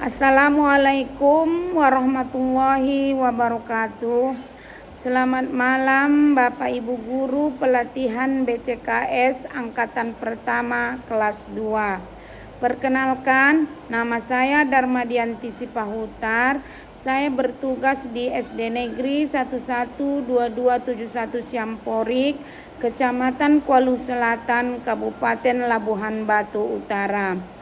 Assalamualaikum warahmatullahi wabarakatuh. Selamat malam Bapak Ibu Guru pelatihan BCKS Angkatan Pertama kelas 2. Perkenalkan, nama saya Darmadianti Sipahutar. Saya bertugas di SD Negeri 112271 Siamporik, Kecamatan Kuala Selatan, Kabupaten Labuhan Batu Utara.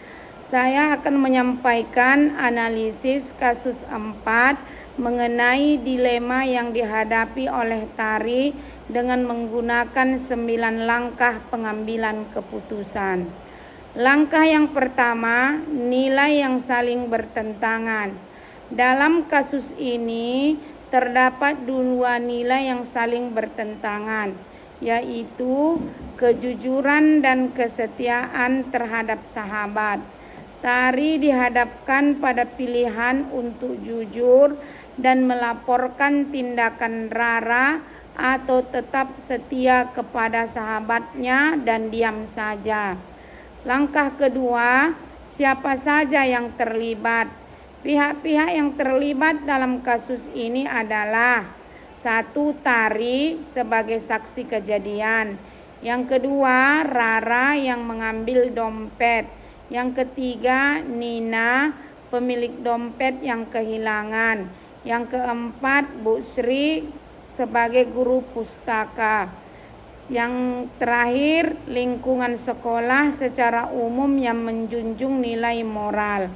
Saya akan menyampaikan analisis kasus 4 mengenai dilema yang dihadapi oleh Tari dengan menggunakan 9 langkah pengambilan keputusan. Langkah yang pertama, nilai yang saling bertentangan. Dalam kasus ini terdapat 2 nilai yang saling bertentangan, yaitu kejujuran dan kesetiaan terhadap sahabat. Tari dihadapkan pada pilihan untuk jujur dan melaporkan tindakan Rara atau tetap setia kepada sahabatnya dan diam saja. Langkah kedua, siapa saja yang terlibat? Pihak-pihak yang terlibat dalam kasus ini adalah 1. Tari sebagai saksi kejadian. Yang kedua, Rara yang mengambil dompet. Yang ketiga, Nina, pemilik dompet yang kehilangan. Yang keempat, Bu Sri sebagai guru pustaka. Yang terakhir, lingkungan sekolah secara umum yang menjunjung nilai moral.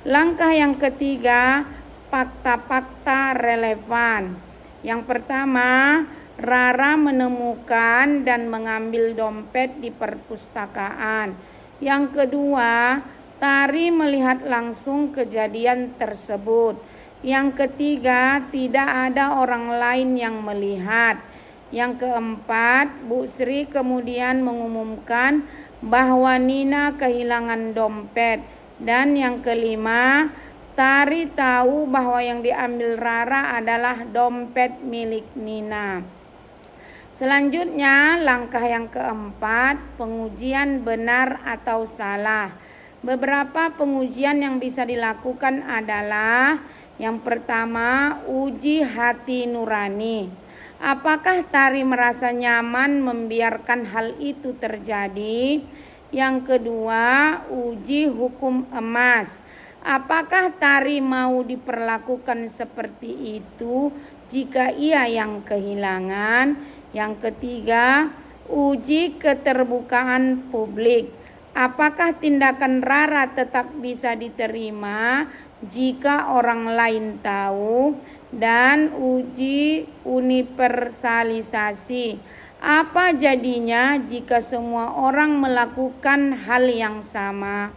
Langkah yang ketiga, fakta-fakta relevan. Yang pertama, Rara menemukan dan mengambil dompet di perpustakaan. Yang kedua, Tari melihat langsung kejadian tersebut. Yang ketiga, tidak ada orang lain yang melihat. Yang keempat, Bu Sri kemudian mengumumkan bahwa Nina kehilangan dompet. Dan yang kelima, Tari tahu bahwa yang diambil Rara adalah dompet milik Nina. Selanjutnya, langkah yang keempat, pengujian benar atau salah. Beberapa pengujian yang bisa dilakukan adalah yang pertama, uji hati nurani. Apakah Tari merasa nyaman membiarkan hal itu terjadi? Yang kedua, uji hukum emas. Apakah Tari mau diperlakukan seperti itu jika ia yang kehilangan? Yang ketiga, uji keterbukaan publik. Apakah tindakan Rara tetap bisa diterima jika orang lain tahu? Dan uji universalisasi. Apa jadinya jika semua orang melakukan hal yang sama?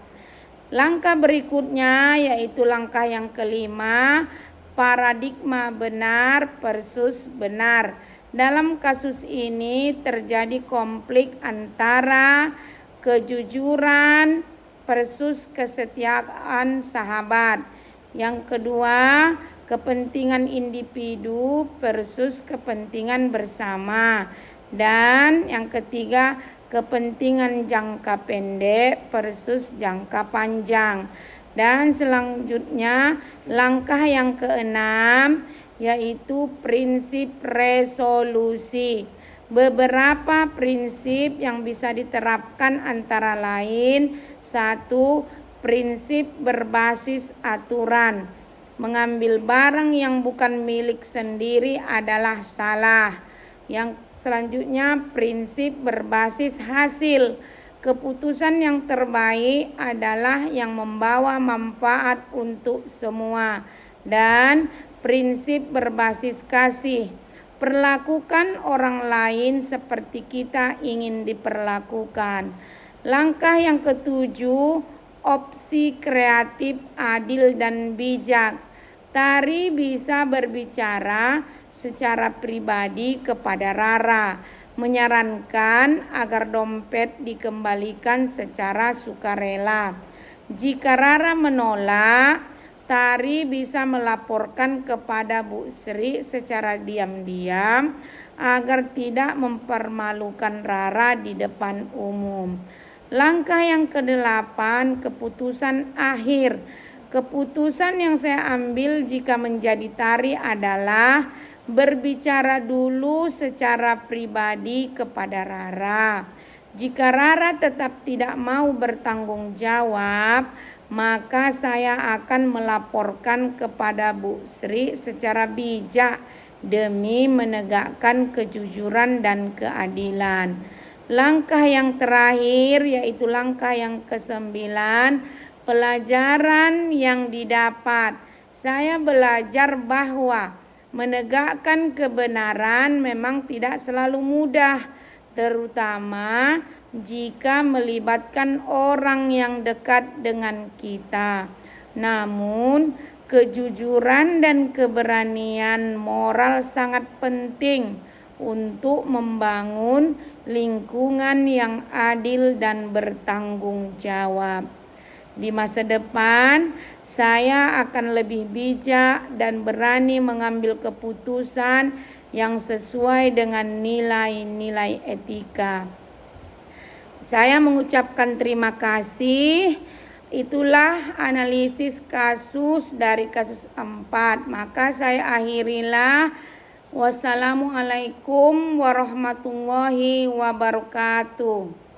Langkah berikutnya yaitu langkah yang kelima, paradigma benar versus benar. Dalam kasus ini terjadi konflik antara kejujuran versus kesetiaan sahabat. Yang kedua, kepentingan individu versus kepentingan bersama. Dan yang ketiga, kepentingan jangka pendek versus jangka panjang. Dan selanjutnya, langkah yang keenam yaitu prinsip resolusi. Beberapa prinsip yang bisa diterapkan antara lain, 1. Prinsip berbasis aturan. Mengambil barang yang bukan milik sendiri adalah salah. Yang selanjutnya, prinsip berbasis hasil. Keputusan yang terbaik adalah yang membawa manfaat untuk semua. Dan prinsip berbasis kasih. Perlakukan orang lain seperti kita ingin diperlakukan. Langkah yang ketujuh, opsi kreatif, adil dan bijak. Tari bisa berbicara secara pribadi kepada Rara, menyarankan agar dompet dikembalikan secara sukarela. Jika Rara menolak, Tari bisa melaporkan kepada Bu Sri secara diam-diam agar tidak mempermalukan Rara di depan umum. Langkah yang ke-8, keputusan akhir. Keputusan yang saya ambil jika menjadi tari adalah berbicara dulu secara pribadi kepada Rara. Jika Rara tetap tidak mau bertanggung jawab, maka saya akan melaporkan kepada Bu Sri secara bijak demi menegakkan kejujuran dan keadilan. Langkah yang terakhir yaitu langkah yang ke-9, pelajaran yang didapat. Saya belajar bahwa menegakkan kebenaran memang tidak selalu mudah, terutama jika melibatkan orang yang dekat dengan kita. Namun, kejujuran dan keberanian moral sangat penting untuk membangun lingkungan yang adil dan bertanggung jawab. Di masa depan, saya akan lebih bijak dan berani mengambil keputusan yang sesuai dengan nilai-nilai etika. Saya mengucapkan terima kasih. Itulah analisis kasus dari kasus 4. Maka saya akhirilah. Wassalamualaikum warahmatullahi wabarakatuh.